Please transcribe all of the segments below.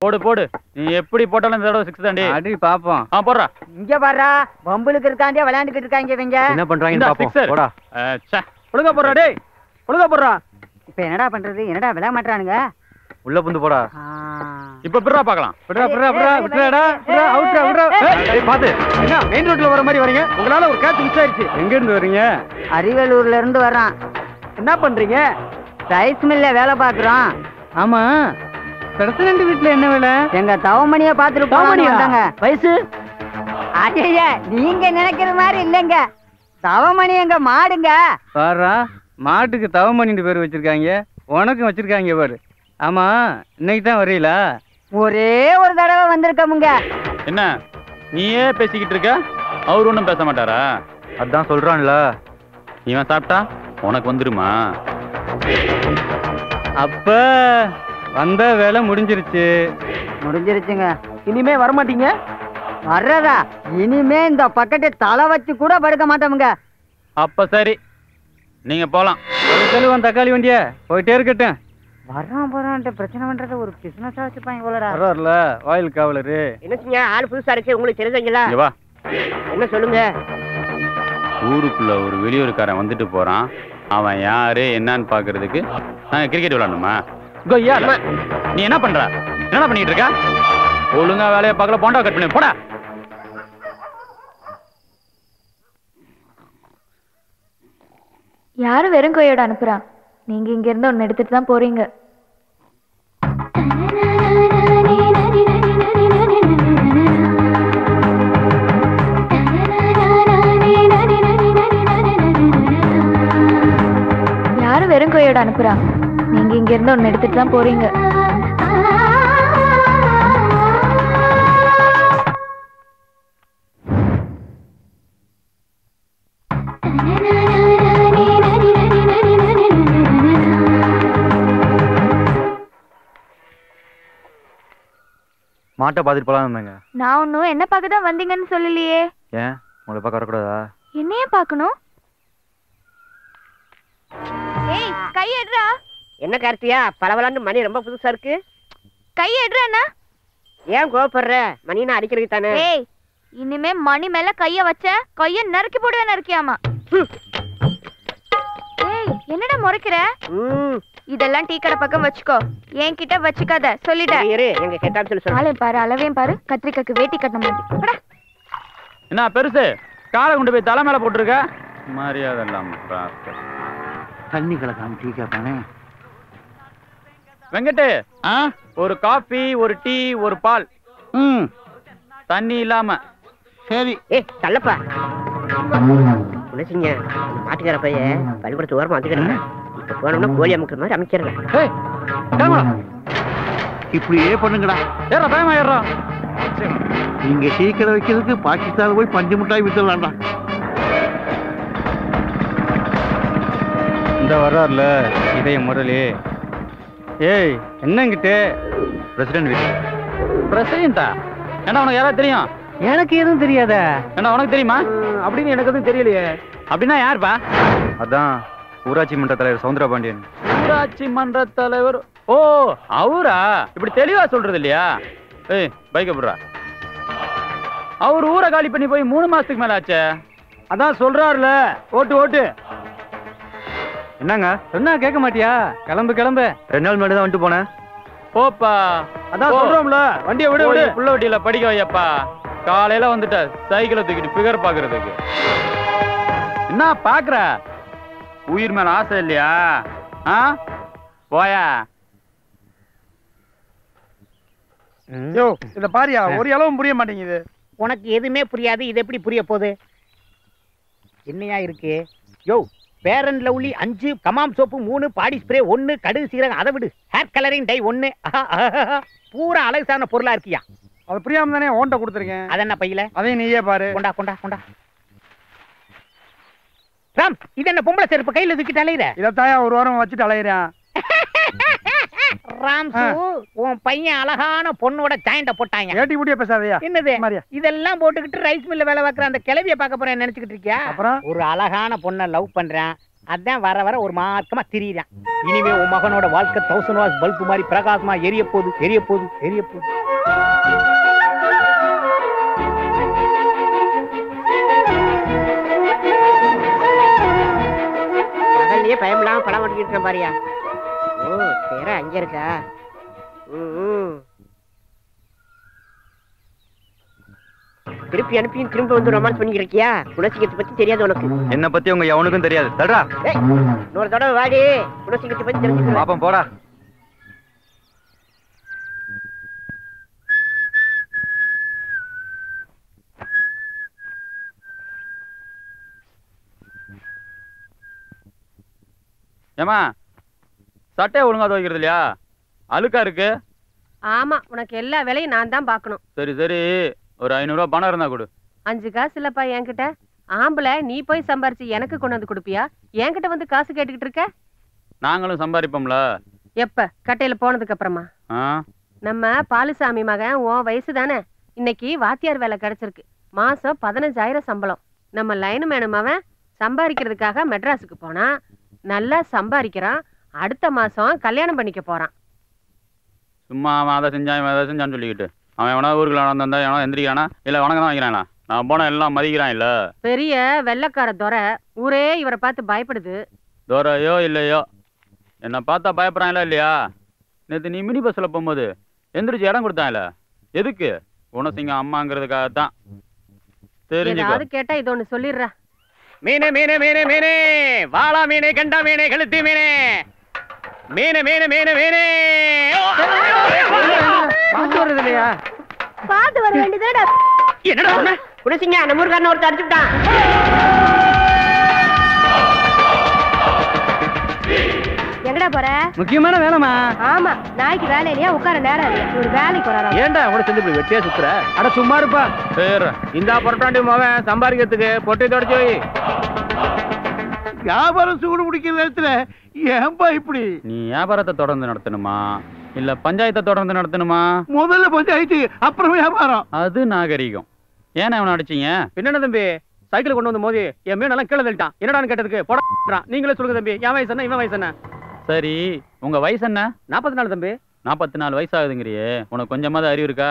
போடு போடு, நீ எப்படி போட்டாலும் இந்த தடவை 6 தாண்டி. அடி பாப்போம். போடுறா. இங்க பாருடா, பம்புலுக்கு இருக்காண்டே விளையாண்டுக்கிட்டு இருக்காங்க இவங்க. என்ன பண்றாங்கன்னு பாப்போம். போடா. ஒழுங்கா போடுறா டேய், ஒழுங்கா போடுறா. இப்ப என்னடா பண்றது? என்னடா விளையாட மாட்டானுங்க? உள்ள புந்து போடா. இப்ப பிறா பார்க்கலாம். விட்டுறடா. ஏய் பாத்து. என்ன மெயின் ரோட்ல வர மாதிரி வரீங்க? உங்களால ஒரு கேட்ச் மிஸ் ஆயிடுச்சு. எங்க இருந்து வரீங்க? அரியலூர்ல இருந்து வர்றான். என்ன பண்றீங்க? ரைஸ் மில்ல வேலை பாக்குறோம். ஆமா, பிரசிடண்ட் வீட்ல என்ன வேலை? எங்க தவமணிய பாத்துட்டு போறாங்க. வயசு ஐயா, நீங்க நினைக்கிற மாதிரி இல்லைங்க. தவமணி எங்க மாடுங்க. பாரா, மாட்டுக்கு தவமணின்னு பேர் வச்சிருக்காங்க, உனக்கும் வச்சிருக்காங்க பாரு. ஆமா, இன்னைக்கு தான் வரீங்களா? ஒரே ஒரு தடவை வந்திருக்கமுங்க. என்ன நீயே பேசிக்கிட்டு இருக்க? அவர் ஒன்றும் பேச மாட்டாரா? அதான் சொல்றான்ல. இவன் சாப்பிட்டா உனக்கு வந்துருமா? அப்ப வந்த வேலை முடிஞ்சிருச்சு. முடிஞ்சிருச்சுங்க. இனிமே வரமாட்டீங்க? வர்றதா? இனிமே இந்த பக்கத்தை தலை வச்சு கூட படுக்க மாட்டோமுங்க. அப்ப சரி, நீங்க போலாம். செல்வம் தக்காளி வண்டிய போயிட்டே இருக்கட்டும். வர்றான் போறான்ட்டு பிரச்சனை பண்றத ஒரு பிசினஸா வச்சுப்பாங்க போலடா. வர்றாருல வாயில் காவலரு. என்னச்சுங்க ஆள் புதுசா இருக்கு, உங்களுக்கு தெரிஞ்சீங்களா? இங்க வா. என்ன சொல்லுங்க. ஊருக்குள்ள ஒரு வெளியூருக்காரன் வந்துட்டு போறான். அவன் யாரு என்னன்னு பாக்குறதுக்கு நாங்க கிரிக்கெட் விளையாடணுமா? நீ என்ன பண்ற? என்ன பண்ணிட்டு இருக்க? ஒழுங்கா வேலையை பார்க்கல, போண்டா கட் பண்ணி போடா. யாரு வெறும் கையோட அனுப்புறான்? நீங்க இங்க இருந்து ஒன்னு எடுத்துட்டு தான் போறீங்க. யாரு வெறும் கையோட அனுப்புறான்? நீங்க இங்க இருந்து ஒன்னு எடுத்துட்டு தான் போறீங்க. மாட்டை பாத்துட்டு போலாம். நான் ஒன்னும் என்ன பார்க்க தான் வந்தீங்கன்னு சொல்லலையே. ஏன் உங்களை பார்க்க வரக்கூடாதா? என்னைய பார்க்கணும்? ஏய், கை எடுறா. என்ன கார்த்தியா, பலவலான்னு மணி ரொம்ப புதுசா இருக்கு. கை எடுறானா? ஏன் கோவப்படுற? மணினா அடிக்கிறதுக்கு தானே. ஏய், இனிமே மணி மேல கைய வச்ச கைய நறுக்கி போடுவேன். நறுக்கியாமா? ஏய், என்னடா முறைக்கிற? இதெல்லாம் டீ கடை பக்கம் வச்சுக்கோ, என்கிட்ட வச்சுக்காத சொல்லிட்டேன். எங்க கேட்டான்னு சொல்லி ஆளே பாரு, அளவையும் பாரு, கத்திரிக்காய்க்கு வேட்டி கட்ட மாதிரி. என்ன பெருசு காலை கொண்டு போய் தலை மேல போட்டுருக்க? மரியாதை இல்லாம தண்ணி கலக்காம டீ கேட்பானே. வெங்கட்டு, ஒரு காபி, ஒரு டீ, ஒரு பால். தண்ணி இல்லாம. சரி. தள்ளப்பா உனசிங்க. மாட்டுக்கார பைய பள்ளிக்கூடத்து ஓரமா வந்துக்கிறேன். இப்ப போனோம்னா கோழி அமுக்கிற மாதிரி அமைச்சிடறேன். இப்படியே பண்ணுங்கடா. ஏறா பயமா ஏறா. நீங்க சீக்கிரம் வைக்கிறதுக்கு பாகிஸ்தான் போய் பஞ்சு மிட்டாய் வித்துடலாம்டா. இந்த வர்றாருல இதய முரளி. ஏய், என்னங்கிட்டு? பிரசிடண்ட் வீட்டு. பிரசிடண்டா? ஏன்னா உனக்கு யாராவது தெரியும்? எனக்கு எதுவும் தெரியாத. ஏன்னா உனக்கு தெரியுமா? அப்படின்னு எனக்கு எதுவும் தெரியலையே. அப்படின்னா யாருப்பா? அதான் ஊராட்சி மன்ற தலைவர் சவுந்தரபாண்டியன். ஊராட்சி மன்ற தலைவர்? ஓ, அவரா? இப்படி தெளிவா சொல்றது இல்லையா? ஏய், பைக்க போடுறா. அவர் ஊரை காலி பண்ணி போய் 3 மாசத்துக்கு மேல ஆச்சே. அதான் சொல்றாருல, ஓட்டு ஓட்டு. என்னங்க சொன்னா கேட்க மாட்டியா? கிளம்பு கிளம்பு. 2 நாள் முன்னாடி தான் வந்துட்டு போனேன். போப்பா. அதான் சொல்றோம்ல, வண்டியை விடு விடு. புள்ள வண்டியில படிக்க வையப்பா. காலையில வந்துட்ட சைக்கிளை தூக்கிட்டு பிகர் பாக்குறதுக்கு. என்ன பாக்குற? உயிர் மேல ஆசை இல்லையா? போயா. இத பாரியா, ஒரு அளவும் புரிய மாட்டேங்குது. உனக்கு எதுவுமே புரியாது, இது எப்படி புரிய போகுது? என்னையா இருக்கு? யோ, பேரன் லவ்லி 5, கமாம் சோப்பு 3, பாடி ஸ்ப்ரே 1, கடுகு சீரகம் அதை விடு, ஹேர் கலரிங் டை 1, பூரா அழகு சார்ந்த பொருளா இருக்கியா? அது புரியாம தானே ஓண்ட கொடுத்துருக்கேன். அது என்ன பையில? அதையும் நீயே பாரு. கொண்டா கொண்டா கொண்டா. ராம், இது என்ன பொம்பளை செருப்பு கையில தூக்கிட்டு அலையிற? இதத்தாயா ஒரு வாரம் வச்சுட்டு அலையிறேன். ராம்சு, உன் பையன் அழகான பொண்ணோட ஜாயிண்ட போட்டாங்க. ஏட்டி புடிய பேசாதயா. என்னது இதெல்லாம் போட்டுக்கிட்டு ரைஸ் மில்ல வேலை பார்க்குற அந்த கிளவிய பார்க்க போறேன் நினைச்சுக்கிட்டு இருக்கியா? அப்புறம் ஒரு அழகான பொண்ணை லவ் பண்றேன், அதான் வர வர ஒரு மார்க்கமா திரியிறான். இனிமே உன் மகனோட வாழ்க்கை 1000 வாட்ஸ் பல்பு மாதிரி பிரகாசமா எரிய போகுது. பகல்லையே பயமில்லாம படம் ஓட்டிக்கிட்டு இருக்கேன் பாரியா. ஓ தேர அங்க இருக்கா. திருப்பி அனுப்பியும் திரும்ப வந்து ரொமான்ஸ் பண்ணிட்டு இருக்கியா? குணசிங்கத்தை பத்தி தெரியாது உனக்கு? என்ன பத்தி உங்க எவனுக்கும் தெரியாது. தடா இன்னொரு தடவை வாடி, குணசிங்கத்தை பத்தி தெரிஞ்சுக்க. பாப்போம் போடா. ஏமா சட்டையை ஒழுங்கா துவைக்கிறது இல்லையா? அழுக்கா இருக்கு. ஆமா, உனக்கு எல்லா வேலையும் நான் தான் பாக்கணும். சரி சரி, ஒரு 500 ரூபாய் பணம் இருந்தா கொடு. 5 காசு இல்லப்பா என்கிட்ட. ஆம்பளை நீ போய் சம்பாரிச்சு எனக்கு கொண்டு வந்து கொடுப்பியா? என்கிட்ட வந்து காசு கேட்டுக்கிட்டு இருக்க? நாங்களும் சம்பாதிப்போம்ல. எப்ப? கட்டையில போனதுக்கு அப்புறமா? நம்ம பாலுசாமி மகன் உன் வயசு தானே. இன்னைக்கு வாத்தியார் வேலை கிடைச்சிருக்கு. மாசம் 15,000 சம்பளம். நம்ம லைன் மேனும் அவன் சம்பாதிக்கிறதுக்காக மெட்ராஸுக்கு போனா நல்லா சம்பாதிக்கிறான். அடுத்த மாசம் கல்யாணம் பண்ணிக்க போறான். சும்மா அவன் அதை செஞ்சான் இவன் அதை செஞ்சான்னு சொல்லிக்கிட்டு அவன் எவனா ஊருக்குள்ள வந்தா எவனா எந்திரிக்கிறானா இல்ல வணக்கம் தான் வைக்கிறானா? நான் போன எல்லாம் மதிக்கிறான் இல்ல. பெரிய வெள்ளக்கார துரை ஊரே இவரை பார்த்து பயப்படுது. துரையோ இல்லையோ என்ன பார்த்தா பயப்படுறான் இல்லையா? நேற்று நீ மினி பஸ்ல போகும்போது எந்திரிச்சு இடம் கொடுத்தான் இல்ல? எதுக்கு? குணசிங்கம் அம்மாங்கிறதுக்காகத்தான். ஏதாவது கேட்டா இது ஒண்ணு சொல்லிடுற. மீனே மீனே மீனே மீனே, வாளா மீனே, கண்டா மீனே, கழுத்தி மீனே, மீனே மீனே மீனே மீனே. பாத்து வருது இல்லையா? பாத்து வர வேண்டியதுடா. என்னடா சொன்ன? குணசிங்க நம்ம ஊர்காரன ஒருத்தர் அடிச்சுட்டான். எங்கடா போற? முக்கியமான வேலைமா. ஆமா, நாய்க்கு வேலை இல்லையா? உட்கார நேரம் இல்ல. ஒரு வேலைக்கு வராரா? ஏன்டா கூட செஞ்சு இப்படி வெட்டியா சுத்துற? அட சும்மா இருப்பா. சரி இந்தா பொருட்டாண்டி மவன் சம்பாதிக்கிறதுக்கு பொட்டை தொடச்சு வை. வியாபாரம் சூடு பிடிக்கிற நேரத்துல ஏன்பா இப்படி? நீ வியாபாரத்தை தொடர்ந்து நடத்தணுமா இல்ல பஞ்சாயத்தை தொடர்ந்து நடத்தணுமா? முதல்ல பஞ்சாயத்து அப்புறம் வியாபாரம். அது நாகரிகம். ஏன்னா அவனை அடிச்சீங்க? என்னடா தம்பி சைக்கிள் கொண்டு வந்து மோதி என் மீன் எல்லாம் கீழே தள்ளிட்டான். என்னடான்னு கேட்டதுக்கு போடான். நீங்களே சொல்லுங்க தம்பி, என் வயசு என்ன இவன் வயசு என்ன? சரி உங்க வயசு என்ன? 44 தம்பி. 44 வயசாகுதுங்கிறியே, உனக்கு கொஞ்சமாவது அறிவு இருக்கா?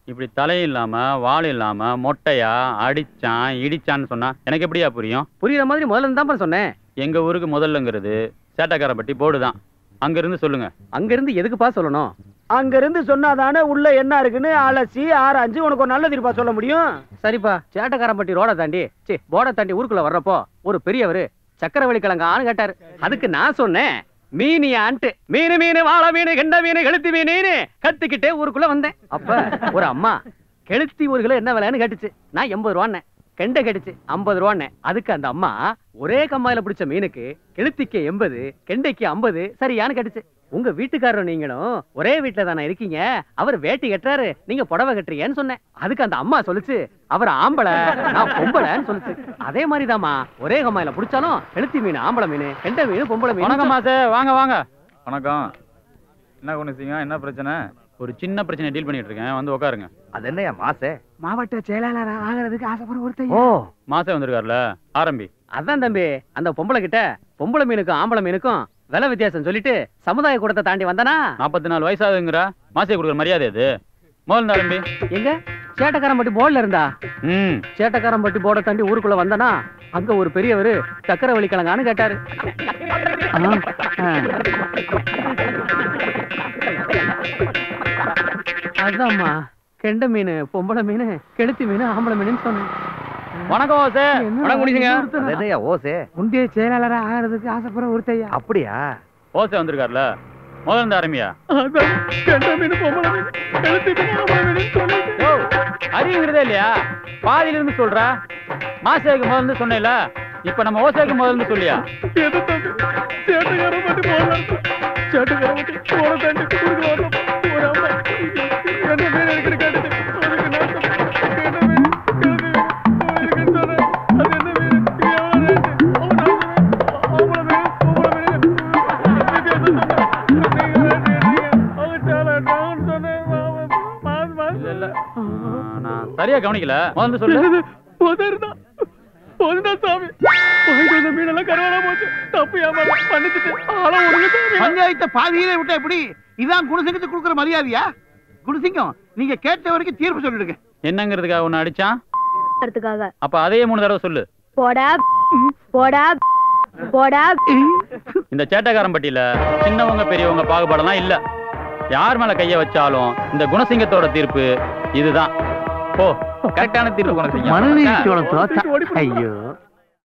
இப்படி தலை இல்லாம வால் இல்லாம மொட்டையா அடிச்சான் இடிச்சான்னு சொன்னா எனக்கு எப்படியா புரியும்? புரியுற மாதிரி முதல்ல தான் சொன்னேன். எங்க ஊருக்கு முதல்லங்கிறது சேட்டக்காரப்பட்டி போடுதான். அங்க இருந்து சொல்லுங்க. அங்க இருந்து எதுக்குப்பா சொல்லணும்? அங்க இருந்து சொன்னாதானே உள்ள என்ன இருக்குன்னு அலசி ஆராய்ஞ்சு உனக்கு ஒரு நல்ல தீர்ப்பா சொல்ல முடியும். சரிப்பா, சேட்டக்காரம்பட்டி ரோட தாண்டி போட தாண்டி ஊருக்குள்ள வர்றப்போ ஒரு பெரியவரு சக்கரவள்ளி கிழங்கான்னு கேட்டாரு. அதுக்கு நான் சொன்னேன் மீனியான்ட்டு. மீனு மீனு வாழ மீனு கெண்ட மீனு கெளுத்தி மீனு கத்துக்கிட்டே ஊருக்குள்ள வந்தேன். அப்ப ஒரு அம்மா கெளுத்தி ஒரு கிலோ என்ன விலைன்னு கேட்டுச்சு. நான் 80 ரூபான்னு. கெண்டை கேட்டுச்சு 50 ரூபான்னு. அதுக்கு அந்த அம்மா ஒரே கம்மாயில பிடிச்ச மீனுக்கு கெளுத்திக்கு 80 கெண்டைக்கு 50 சரியான்னு கேட்டுச்சு. உங்க வீட்டுக்காரரும் நீங்களும் ஒரே வீட்டுல தானே இருக்கீங்க, அவர் வேட்டி கட்டுறாரு நீங்க புடவை கட்டுறீங்கன்னு சொன்னேன். அதுக்கு அந்த அம்மா சொல்லுச்சு அவர் ஆம்பளை நான் பொம்பளைன்னு சொல்லுச்சு. அதே மாதிரிதாம்மா ஒரே கம்மாயில பிடிச்சாலும் கெளுத்தி மீன் ஆம்பளை மீன் கெண்டை மீன் பொம்பளை மீன். வணக்கம் மாசே, வாங்க வாங்க. வணக்கம். என்ன குணசிங்க, என்ன பிரச்சனை? ஒரு சின்ன பிரச்சனை டீல் பண்ணிட்டு இருக்கேன், வந்து உட்காருங்க. அது என்னையா மாசே? மாவட்ட செயலாளர் ஆகிறதுக்கு ஆசைப்படுற ஒருத்தர். ஓ மாசே வந்திருக்காருல, ஆரம்பி. அதான் தம்பி, அந்த பொம்பளை கிட்ட பொம்பளை மீனுக்கும் ஆம்பளை மீனுக்கும் விலை வித்தியாசம் சொல்லிட்டு சமுதாய கூடத்தை தாண்டி வந்தானா. 44 வயசாகுங்கிற மாசே கொடுக்குற மரியாதை அது. முதல்ல ஆரம்பி. எங்க சேட்டக்காரம்பட்டி போர்டுல இருந்தா? சேட்டக்காரம்பட்டி போர்டை தாண்டி ஊருக்குள்ள வந்தானா அங்க ஒரு பெரியவரு சக்கரவள்ளி கிழங்கான்னு கேட்டாரு. அதாம்மா கெண்டை மீன் பொம்பளை மீன் கெளுத்தி மீன் ஆம்பளை மீன் சொன்னேன். வணக்கம் ஓசே. வணக்கம் குடிச்சுங்க. என்னையா ஓசே? முந்தைய செயலாளரா ஆகிறதுக்கு ஆசைப்படுற ஒருத்தையா. அப்படியா? ஓசே வந்திருக்காருல, முதல்ல ஆரம்பியா. அறிவுங்கிறதே இல்லையா? பாதியில இருந்து சொல்ற. மாசேக்கு முதல்ல சொன்னேல, இப்ப நம்ம ஓசேக்கு முதல்ல சொல்லியா? சரியா கவனிக்கல, முதல்ல சொல்லு. சாமி மீனெல்லாம் கருவாடா போச்சு. தப்பு ஏமாற பண்ணிட்டு ஆள ஒழுங்கு. பஞ்சாயத்தை பாதியிலே விட்டா எப்படி? இதான் குணசிங்கத்துக்கு கொடுக்குற மரியாதையா? குணசிங்கம், நீங்க கேட்ட வரைக்கும் தீர்ப்பு சொல்லிடுங்க. என்னங்கிறதுக்காக உன்னை அடிச்சான்? அதுக்காக அப்ப அதையே 3 தடவை சொல்லு. போடா போடா போடா. இந்த சேட்டக்காரன் பட்டியல சின்னவங்க பெரியவங்க பாகுபாடெல்லாம் இல்ல. யார் மேல கைய வச்சாலும் இந்த குணசிங்கத்தோட தீர்ப்பு இதுதான். ஓ, கரெக்டான தீர்ப்பு குணசிங்கம். மனுநீதியோட தோத்தா. ஐயோ